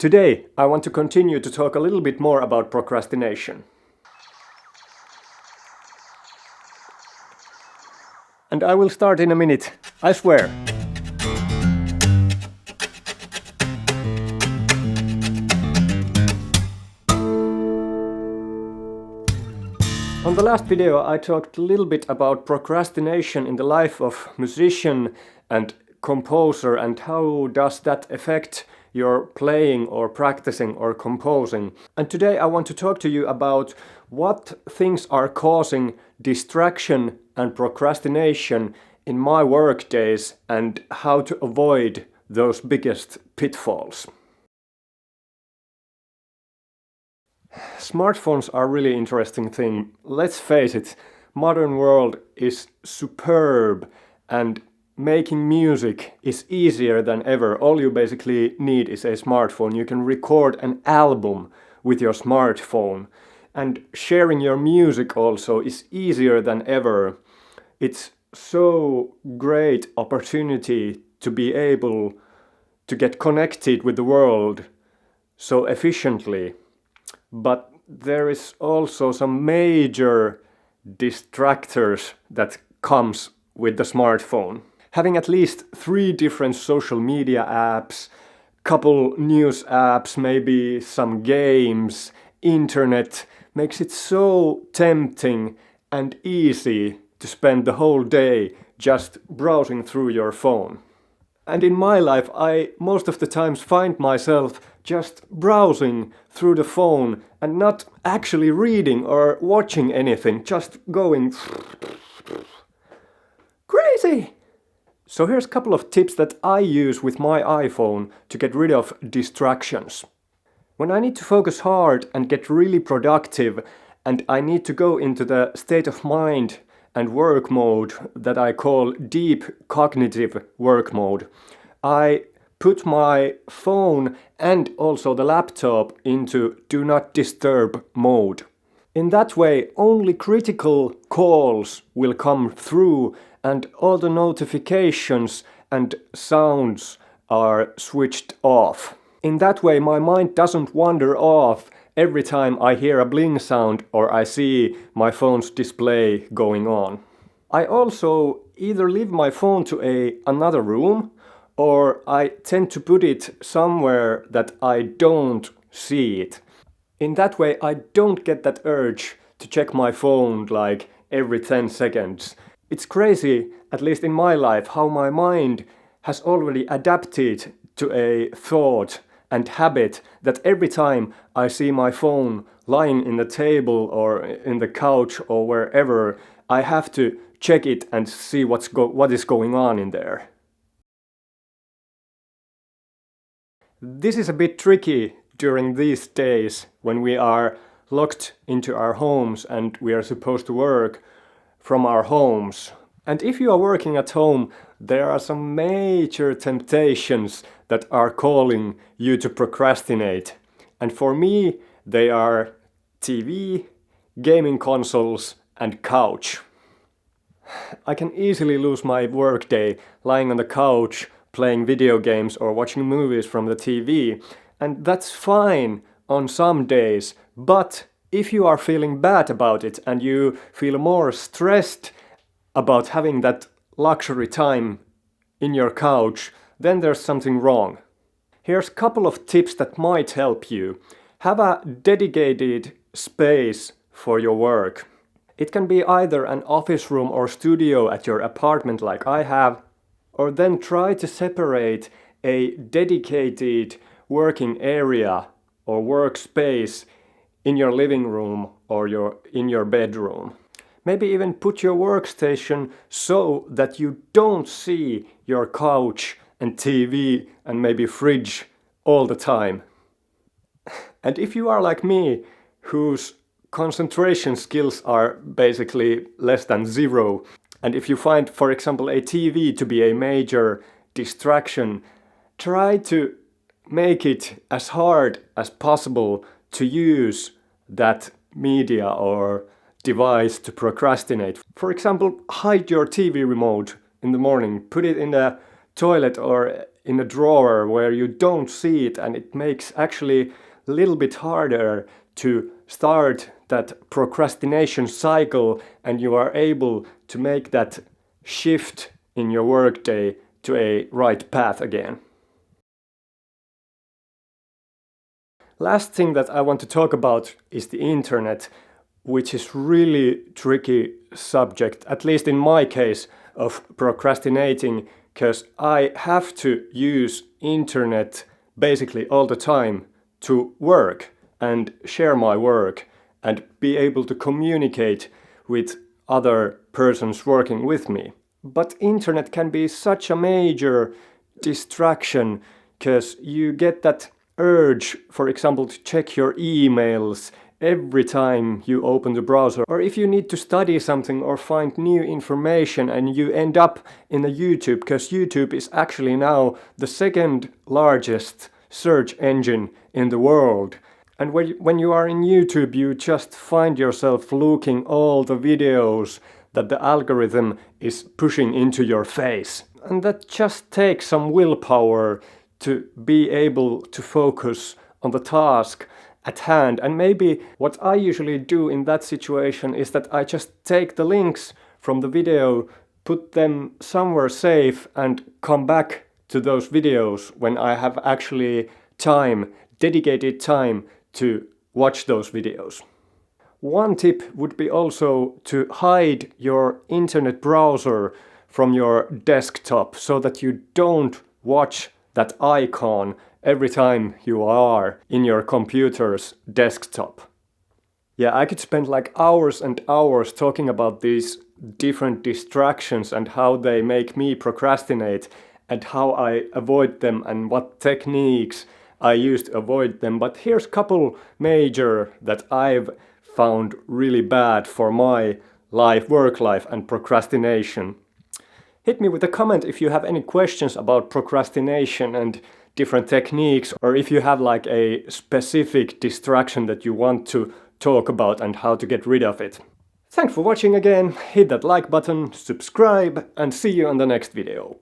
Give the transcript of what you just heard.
Today, I want to continue to talk a little bit more about procrastination. And I will start in a minute, I swear. On the last video, I talked a little bit about procrastination in the life of musician and composer and how does that affect your playing or practicing or composing. And today I want to talk to you about what things are causing distraction and procrastination in my work days and how to avoid those biggest pitfalls. Smartphones are a really interesting thing. Let's face it, modern world is superb and making music is easier than ever. All you basically need is a smartphone. You can record an album with your smartphone. And sharing your music also is easier than ever. It's so great opportunity to be able to get connected with the world so efficiently. But there is also some major distractors that comes with the smartphone. Having at least 3 different social media apps, couple news apps, maybe some games, internet, makes it so tempting and easy to spend the whole day just browsing through your phone. And in my life, I most of the times find myself just browsing through the phone and not actually reading or watching anything, just going crazy. So here's a couple of tips that I use with my iPhone to get rid of distractions. When I need to focus hard and get really productive and I need to go into the state of mind and work mode that I call deep cognitive work mode, I put my phone and also the laptop into do not disturb mode. In that way, only critical calls will come through and all the notifications and sounds are switched off. In that way, my mind doesn't wander off every time I hear a bling sound or I see my phone's display going on. I also either leave my phone to another room or I tend to put it somewhere that I don't see it. In that way, I don't get that urge to check my phone like every 10 seconds. It's crazy, at least in my life, how my mind has already adapted to a thought and habit that every time I see my phone lying in the table or in the couch or wherever, I have to check it and see what is going on in there. This is a bit tricky during these days when we are locked into our homes and we are supposed to work from our homes. And if you are working at home, there are some major temptations that are calling you to procrastinate. And for me, they are TV, gaming consoles, and couch. I can easily lose my workday lying on the couch, playing video games or watching movies from the TV. And that's fine on some days, but if you are feeling bad about it and you feel more stressed about having that luxury time in your couch, then there's something wrong. Here's a couple of tips that might help you. Have a dedicated space for your work. It can be either an office room or studio at your apartment like I have, or then try to separate a dedicated working area or workspace in your living room or in your bedroom. Maybe even put your workstation so that you don't see your couch and TV and maybe fridge all the time. And if you are like me, whose concentration skills are basically less than 0, and if you find, for example, a TV to be a major distraction, try to make it as hard as possible to use that media or device to procrastinate. For example, hide your TV remote in the morning, put it in the toilet or in a drawer where you don't see it, and it makes actually a little bit harder to start that procrastination cycle, and you are able to make that shift in your workday to a right path again. Last thing that I want to talk about is the internet, which is really tricky subject, at least in my case of procrastinating, because I have to use internet basically all the time to work and share my work and be able to communicate with other persons working with me. But internet can be such a major distraction, because you get that urge, for example, to check your emails every time you open the browser, or if you need to study something or find new information, and you end up in a YouTube, because YouTube is actually now the second largest search engine in the world. And when you are in YouTube, you just find yourself looking all the videos that the algorithm is pushing into your face. And that just takes some willpower to be able to focus on the task at hand. And maybe what I usually do in that situation is that I just take the links from the video, put them somewhere safe, and come back to those videos when I have actually time, dedicated time to watch those videos. One tip would be also to hide your internet browser from your desktop so that you don't watch that icon every time you are in your computer's desktop. Yeah, I could spend like hours and hours talking about these different distractions and how they make me procrastinate and how I avoid them and what techniques I use to avoid them. But here's a couple major that I've found really bad for my life, work life, and procrastination. Hit me with a comment if you have any questions about procrastination and different techniques, or if you have like a specific distraction that you want to talk about and how to get rid of it. Thanks for watching again, hit that like button, subscribe, and see you on the next video.